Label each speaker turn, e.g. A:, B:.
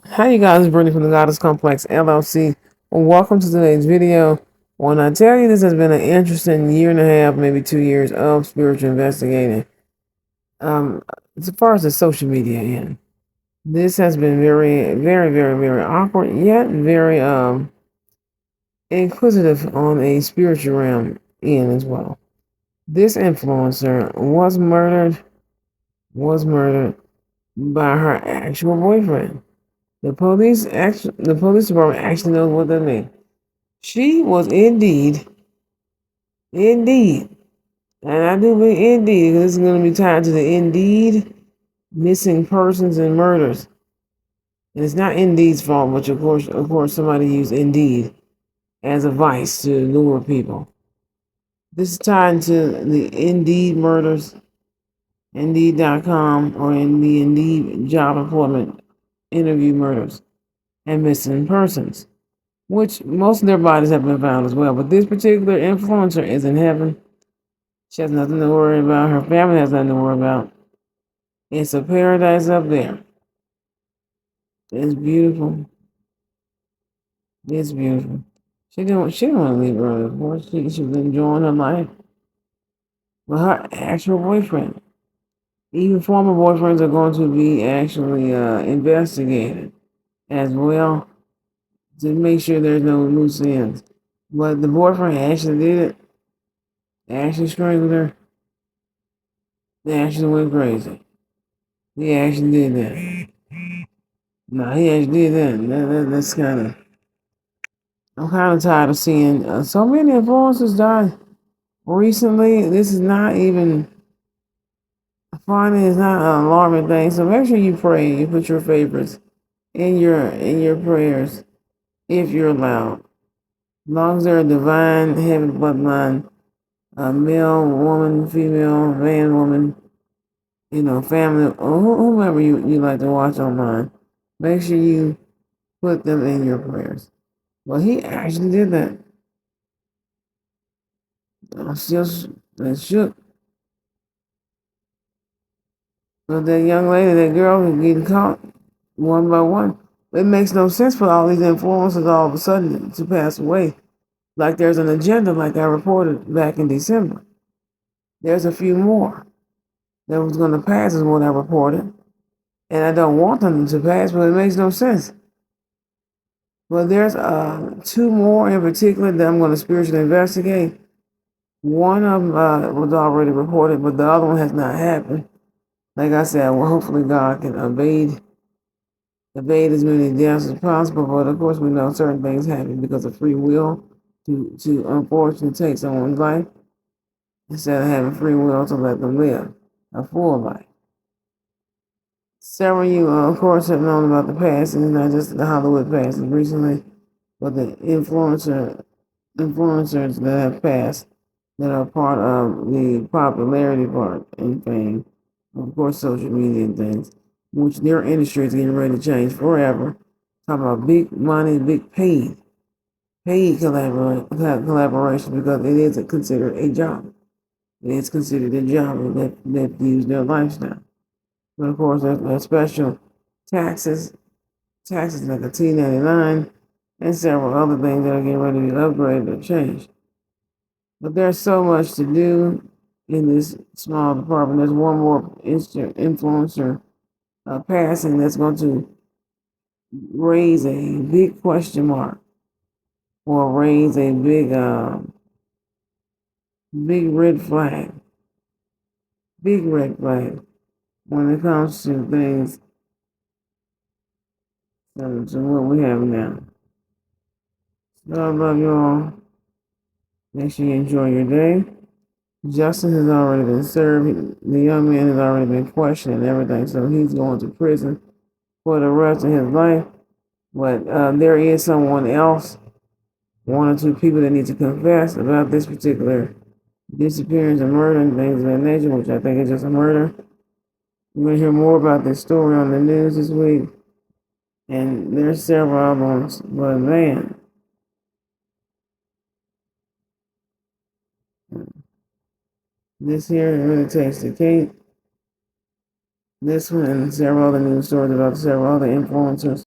A: Hi, you guys, Brittany from the Goddess Complex LLC. Well, welcome to today's video. When I tell you this has been an interesting year and a half, maybe 2 years of spiritual investigating, um, as far as the social media end, this has been very, very, very, very awkward, yet very inquisitive on a spiritual realm end as well. This influencer was murdered by her actual boyfriend. The police department actually knows what that means. She was indeed, and I do mean indeed, because this is going to be tied to the indeed missing persons and murders. And it's not Indeed's fault, but of course, somebody used Indeed as a vice to lure people. This is tied to the Indeed murders, Indeed.com, or in the Indeed job employment interview murders and missing persons, which most of their bodies have been found as well. But this particular influencer is in heaven. She has nothing to worry about. Her family has nothing to worry about. It's a paradise up there. It's beautiful. It's beautiful. She didn't want to leave early, of course. She was enjoying her life. But her actual boyfriend, even former boyfriends are going to be actually investigated as well to make sure there's no loose ends. But the boyfriend actually did it. Actually strangled her. They actually went crazy. He actually did that. No, he actually did that. That's kind of. I'm kind of tired of seeing so many influencers die recently. This is not even funny. It's not an alarming thing. So make sure you pray. You put your favorites in your prayers if you're allowed. As long as they're a divine heaven bloodline, a male, woman, female, man, woman, family, or whomever you like to watch online. Make sure you put them in your prayers. Well, he actually did that. I'm still shook. But that young lady, that girl, is getting caught one by one. It makes no sense for all these influencers all of a sudden to pass away. Like there's an agenda, like I reported back in December. There's a few more that was going to pass, is what I reported. And I don't want them to pass, but it makes no sense. Well, there's two more in particular that I'm going to spiritually investigate. One of them was already reported, but the other one has not happened. Like I said, well, hopefully God can evade as many deaths as possible. But of course, we know certain things happen because of free will to unfortunately take someone's life instead of having free will to let them live a full life. Several of you, of course, have known about the passing, not just the Hollywood passing recently, but the influencers that have passed that are part of the popularity part and fame, of course, social media and things, which their industry is getting ready to change forever. Talking about big money, big paid collaboration because it isn't considered a job. It is considered a job that use their lifestyle. But of course, there's special taxes, taxes like a T99, and several other things that are getting ready to be upgraded or changed. But there's so much to do in this small department. There's one more influencer passing that's going to raise a big question mark or raise a big red flag when it comes to things to what we have now. So I love you all. Make sure you enjoy your day. Justice has already been served. The young man has already been questioned and everything, so he's going to prison for the rest of his life. But there is someone else, one or two people that need to confess about this particular disappearance and murder and things of that nature, which I think is just a murder. We're going to hear more about this story on the news this week, and there's several other ones. But man, this here really takes the cake. This one and several other news stories about several other influencers.